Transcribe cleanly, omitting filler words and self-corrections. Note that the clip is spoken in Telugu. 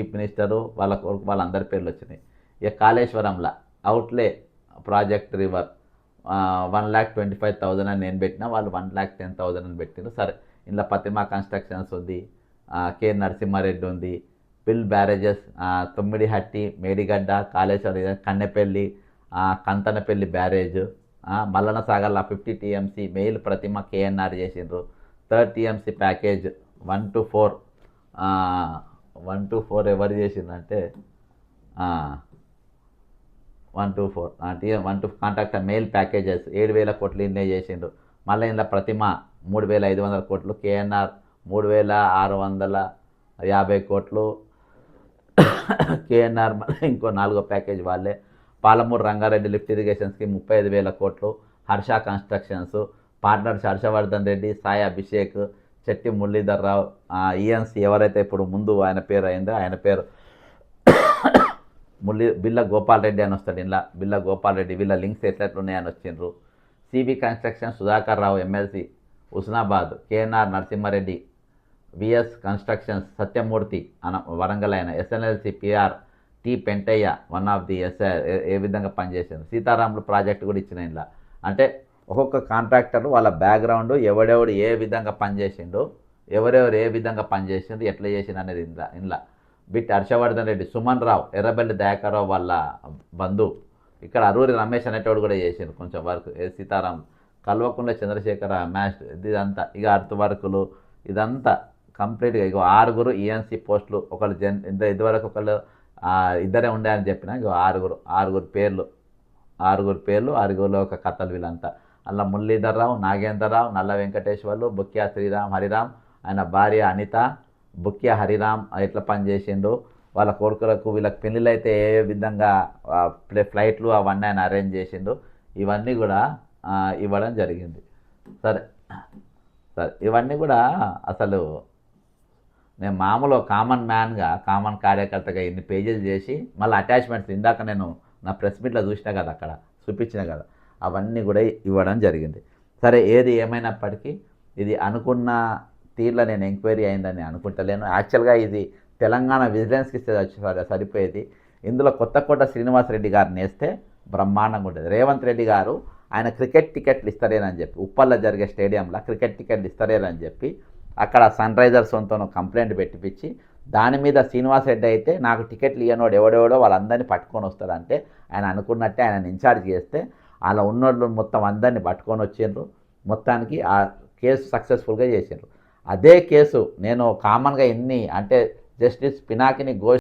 చీఫ్ మినిస్టరు వాళ్ళ కొడుకు వాళ్ళందరి పేర్లు వచ్చినాయి. ఇక కాళేశ్వరంలో అవుట్లే ప్రాజెక్ట్ రివర్ 1,25,000 అని నేను పెట్టినా, వాళ్ళు 1,10,000 అని పెట్టినారు. సరే, ఇందులో ప్రతిమా కన్స్ట్రక్షన్స్ ఉంది, కె నరసింహారెడ్డి ఉంది, పిల్ బ్యారేజెస్, తొమ్మిడిహట్టి, మేడిగడ్డ, కాళేశ్వరం, కన్నెపల్లి, కంతనపల్లి బ్యారేజ్, మల్లన సాగర్లో 50 టీఎంసీ మెయిల్ ప్రతిమ కేఎన్ఆర్ చేసిండ్రు. 3rd TMC package 1 to 4 1 to 4 ఎవరు చేసిందంటే 1 to 4 1 to contractor mail packages 7,000 కోట్లు ఇన్నే చేసిండ్రు. మళ్ళీ ఇందులో ప్రతిమ 3,500 కోట్లు, కేఎన్ఆర్ 3,650 కోట్లు, కేఎన్ఆర్ మళ్ళీ ఇంకో 4వ ప్యాకేజ్ వాళ్ళే. పాలమూరు రంగారెడ్డి లిఫ్ట్ ఇరిగేషన్స్కి 35,000 కోట్లు. Harsha constructions partners Harshavardhan Reddy, Sai Abhishek, Chetty Muralidhar Rao, ENC ఎవరైతే ఇప్పుడు ముందు ఆయన పేరు అయిందో ఆయన పేరు బిల్ల గోపాల్ రెడ్డి అని వస్తాడు. ఇలా బిల్ల గోపాల్ రెడ్డి, వీళ్ళ లింక్స్ ఎట్లెట్లున్నాయని వచ్చిండ్రు. CB construction Sudhakar Rao MLC Husnabad, KNR Narasimha Reddy, VS constructions Satyamurthy Warangal ఆయన, SNLC PR T Pentaiah one of the ఏ విధంగా పనిచేసింది. సీతారాములు ప్రాజెక్టు కూడా ఇచ్చిన ఇలా. అంటే ఒక్కొక్క కాంట్రాక్టర్ వాళ్ళ బ్యాక్గ్రౌండ్ ఎవడెవడు ఏ విధంగా పనిచేసిండు, ఎవరెవరు ఏ విధంగా పనిచేసిండు, ఎట్లా చేసిండు అనేది ఇంట్లో బిట్ హర్షవర్ధన్ రెడ్డి, సుమన్ రావు, ఎర్రబెల్లి దయాకర్రావు వాళ్ళ బంధువు. ఇక్కడ అరూరి రమేష్ అనేటోడు కూడా చేసిండు కొంచెం వర్క్. సీతారాం కల్వకుంట్ల చంద్రశేఖర మ్యాచ్ ఇదంతా ఇక అర్త్ వర్కులు ఇదంతా కంప్లీట్గా. ఇక 6 ఈఎన్సీ పోస్టులు. ఒకళ్ళు ఇదివరకు ఒకళ్ళు ఇద్దరే ఉండే అని చెప్పిన, ఇక 6 పేర్లు 6 ఒక కథలు వీళ్ళంతా. అలా మురళీధర్ రావు, నాగేంద్రరావు, నల్ల వెంకటేశ్వర్లు, బుక్యా శ్రీరామ్ హరిరామ్, ఆయన భార్య అనిత, బుక్యా హరిరామ్ ఎట్లా పనిచేసిండు, వాళ్ళ కొడుకులకు వీళ్ళకి పెళ్ళిళ్ళు అయితే ఏ విధంగా ఫ్లైట్లు అవన్నీ ఆయన అరేంజ్ చేసిండు. ఇవన్నీ కూడా ఇవ్వడం జరిగింది. సరే ఇవన్నీ కూడా అసలు నేను మామూలు కామన్ మ్యాన్గా, కామన్ కార్యకర్తగా ఇన్ని పేజీలు చేసి మళ్ళీ అటాచ్మెంట్స్ ఇందాక నేను నా ప్రెస్ మీట్లో చూసినా కదా, అక్కడ చూపించిన కదా, అవన్నీ కూడా ఇవ్వడం జరిగింది. సరే, ఏది ఏమైనప్పటికీ ఇది అనుకున్న తీర్లో నేను ఎంక్వైరీ అయిందని అనుకుంటలేను. యాక్చువల్గా ఇది తెలంగాణ విజిలెన్స్కి సరిపోయేది. ఇందులో కొత్తకోట శ్రీనివాసరెడ్డి గారిని వేస్తే బ్రహ్మాండంగా ఉంటుంది. రేవంత్ రెడ్డి గారు ఆయన క్రికెట్ టికెట్లు ఇస్తారేనని చెప్పి, ఉప్పల్లో జరిగే స్టేడియంలో క్రికెట్ టికెట్లు ఇస్తారేనని చెప్పి అక్కడ సన్ రైజర్స్ వంతో కంప్లైంట్ పెట్టిపించి, దాని మీద శ్రీనివాసరెడ్డి అయితే నాకు టికెట్లు ఇవ్వనోడు ఎవడెవడో వాళ్ళందరినీ పట్టుకొని వస్తాడంటే ఆయన అనుకున్నట్టే ఆయన ఇన్ఛార్జ్ చేస్తే అలా ఉన్నోళ్ళు మొత్తం అందరినీ పట్టుకొని వచ్చిండ్రు. మొత్తానికి ఆ కేసు సక్సెస్ఫుల్గా చేసిండ్రు. అదే కేసు నేను కామన్గా ఎన్ని అంటే జస్టిస్ పినాకిని ఘోష్